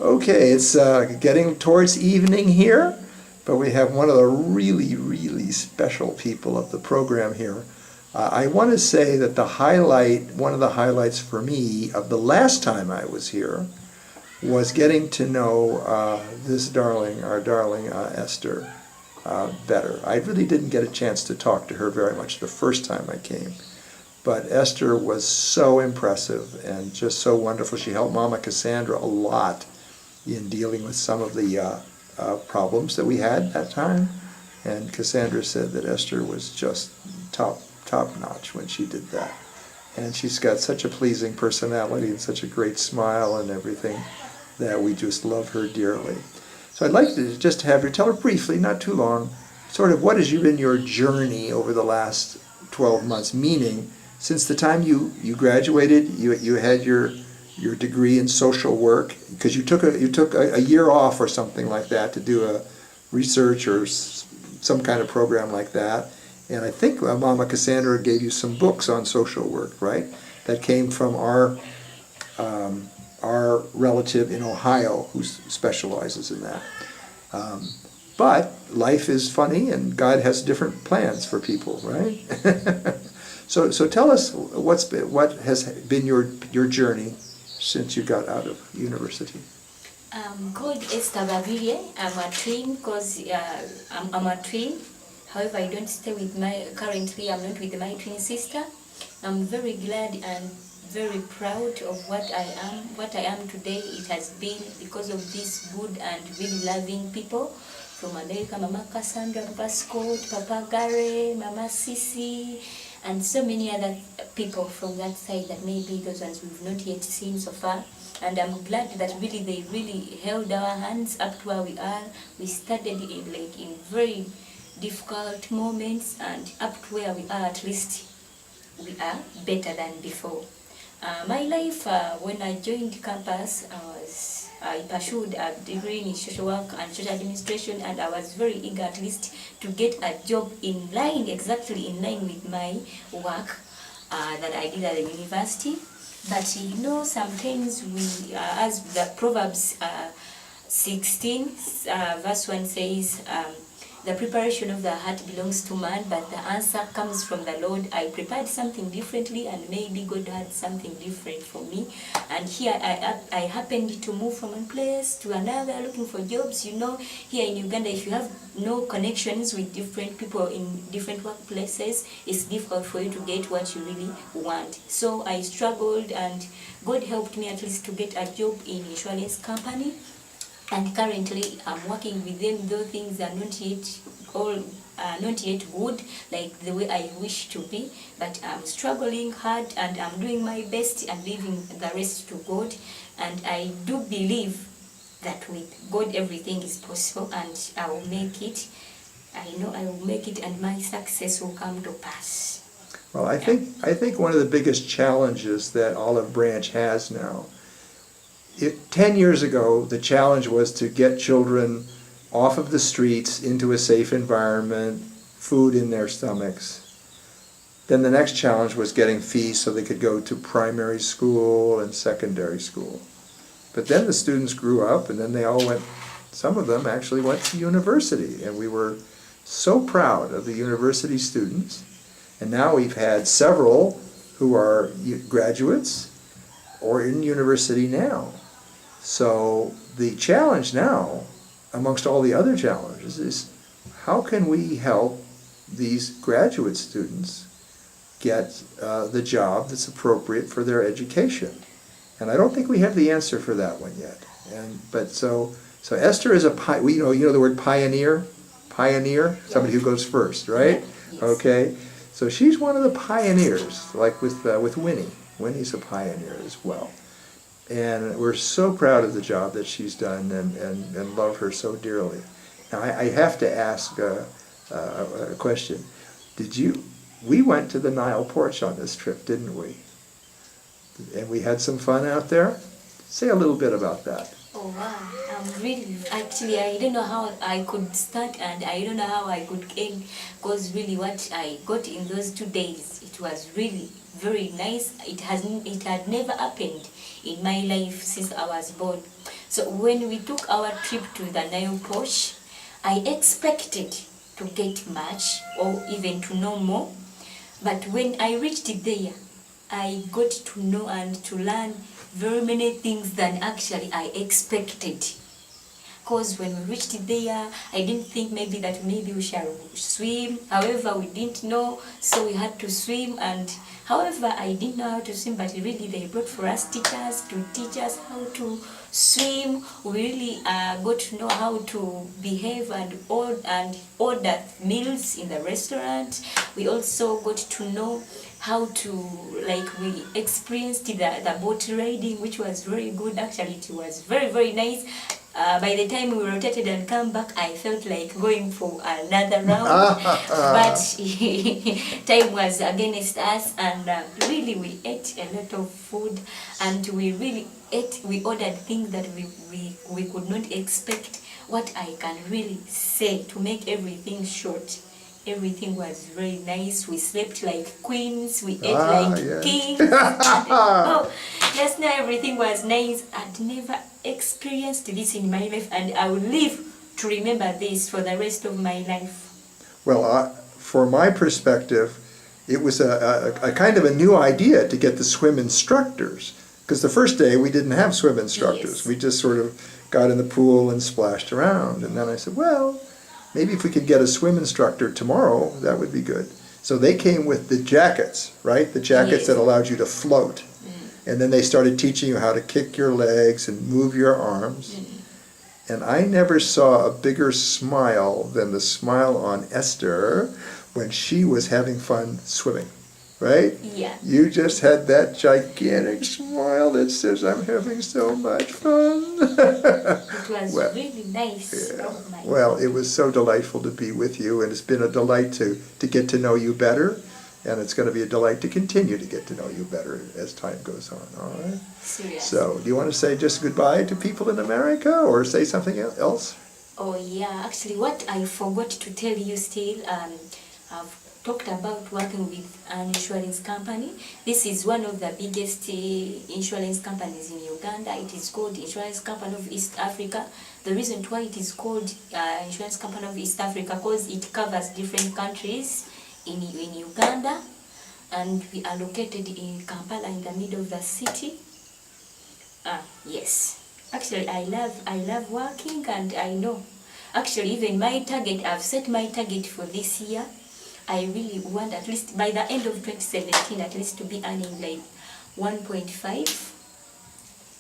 Okay, it's getting towards evening here, but we have one of the really, really special people of the program here. I want to say that one of the highlights for me of the last time I was here was getting to know our darling Esther, better. I really didn't get a chance to talk to her very much the first time I came. But Esther was so impressive and just so wonderful. She helped Mama Cassandra a lot in dealing with some of the problems that we had that time. And Cassandra said that Esther was just top notch when she did that. And she's got such a pleasing personality and such a great smile and everything that we just love her dearly. So I'd like to just have you tell her briefly, not too long, sort of what has been your journey over the last 12 months, meaning since the time you graduated, you had your degree in social work, because you took a year off or something like that to do a research or some kind of program like that. And I think Mama Cassandra gave you some books on social work, right? That came from our relative in Ohio who specializes in that. But life is funny, and God has different plans for people, right? So tell us what has been your journey since you got out of university. I'm called Esther. I'm a twin because I'm a twin. However, I don't stay with currently I'm not with my twin sister. I'm very glad and very proud of what I am. What I am today, it has been because of these good and really loving people from America, Mama Cassandra, Papa Scott, Papa Gary, Mama Sisi, and so many other people from that side that maybe those ones we've not yet seen so far. And I'm glad that they really held our hands up to where we are. We started in very difficult moments, and up to where we are, at least we are better than before. My life, when I joined campus, I pursued a degree in social work and social administration, and I was very eager at least to get a job exactly in line with my work that I did at the university. But sometimes we, as the Proverbs 16 verse 1 says, the preparation of the heart belongs to man, but the answer comes from the Lord. I prepared something differently, and maybe God had something different for me. And here I happened to move from one place to another looking for jobs. Here in Uganda, if you have no connections with different people in different workplaces, it's difficult for you to get what you really want. So I struggled, and God helped me at least to get a job in insurance company. And currently I'm working with them, though things are not yet good like the way I wish to be, but I'm struggling hard and I'm doing my best and leaving the rest to God. And I do believe that with God everything is possible, and I will make it. I know I will make it, and my success will come to pass. Well, I think one of the biggest challenges that Olive Branch has now, 10 years ago, the challenge was to get children off of the streets into a safe environment, food in their stomachs. Then the next challenge was getting fees so they could go to primary school and secondary school. But then the students grew up, and then some of them actually went to university, and we were so proud of the university students. And now we've had several who are graduates or in university now. So the challenge now, amongst all the other challenges, is how can we help these graduate students get the job that's appropriate for their education? And I don't think we have the answer for that one yet. So Esther is you know the word pioneer? Pioneer, somebody who goes first, right? Yes. Okay. So she's one of the pioneers, like with Winnie. Winnie's a pioneer as well. And we're so proud of the job that she's done and love her so dearly. Now, I have to ask a question. We went to the Nile Porch on this trip, didn't we? And we had some fun out there? Say a little bit about that. Oh wow, actually I don't know how I could start, and I don't know how I could end, because really what I got in those 2 days, it was really very nice. It had never happened in my life since I was born. So when we took our trip to the Nile Posh, I expected to get much or even to know more. But when I reached there, I got to know and to learn very many things than actually I expected. Because when we reached there, I didn't think maybe we shall swim. However, we didn't know, so we had to swim. And however, I didn't know how to swim, but really they brought for us teachers to teach us how to swim. We really got to know how to behave and order meals in the restaurant. We also got to know how to, we experienced the boat riding, which was very good. Actually, it was very, very nice. By the time we rotated and come back, I felt like going for another round. But time was against us, and really we ate a lot of food, and we really ate. We ordered things that we could not expect. What I can really say, to make everything short, everything was very nice. We slept like queens. We ate like yes. kings. Oh, just now everything was nice. I'd never experienced this in my life, and I will live to remember this for the rest of my life. Well, for my perspective, it was a kind of a new idea to get the swim instructors. Because the first day we didn't have swim instructors. Yes. We just sort of got in the pool and splashed around. And then I said, well, maybe if we could get a swim instructor tomorrow, that would be good. So they came with the jackets, right? The jackets Yes. that allowed you to float. And then they started teaching you how to kick your legs and move your arms. And I never saw a bigger smile than the smile on Esther when she was having fun swimming, right? Yeah. You just had that gigantic smile that says, I'm having so much fun. It was Well, really nice. yeah. Oh my Well, God. it was so delightful to be with you, and it's been a delight to get to know you better, and it's going to be a delight to continue to get to know you better as time goes on, all right? Seriously. So, do you want to say just goodbye to people in America, or say something else? Oh yeah, actually what I forgot to tell you still, I've talked about working with an insurance company. This is one of the biggest insurance companies in Uganda. It is called Insurance Company of East Africa. The reason why it is called Insurance Company of East Africa, because it covers different countries in Uganda, and we are located in Kampala, in the middle of the city. Yes. Actually, I love working, and I know. Actually, even my target, I've set my target for this year. I really want, at least by the end of 2017, at least to be earning like 1.5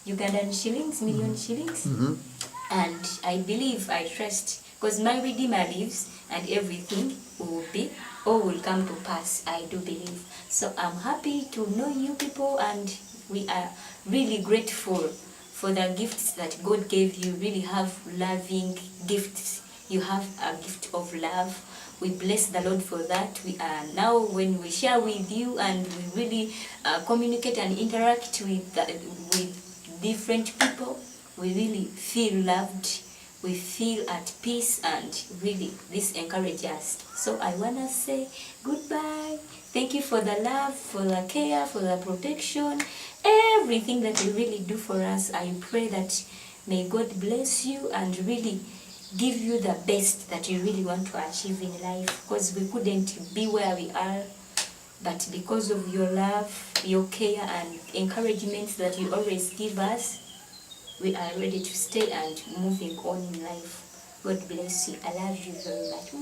Ugandan shillings, million shillings. Mm-hmm. And I believe, I trust, because my Redeemer lives, and everything will come to pass, I do believe. So I'm happy to know you people, and we are really grateful for the gifts that God gave you. Really have loving gifts. You have a gift of love. We bless the Lord for that. We are now, when we share with you and we really communicate and interact with different people, we really feel loved. We feel at peace, and really this encourages us. So I want to say goodbye. Thank you for the love, for the care, for the protection, everything that you really do for us. I pray that may God bless you and really give you the best that you really want to achieve in life, because we couldn't be where we are, but because of your love, your care and encouragement that you always give us, we are ready to stay and moving on in life. God bless you. I love you very much.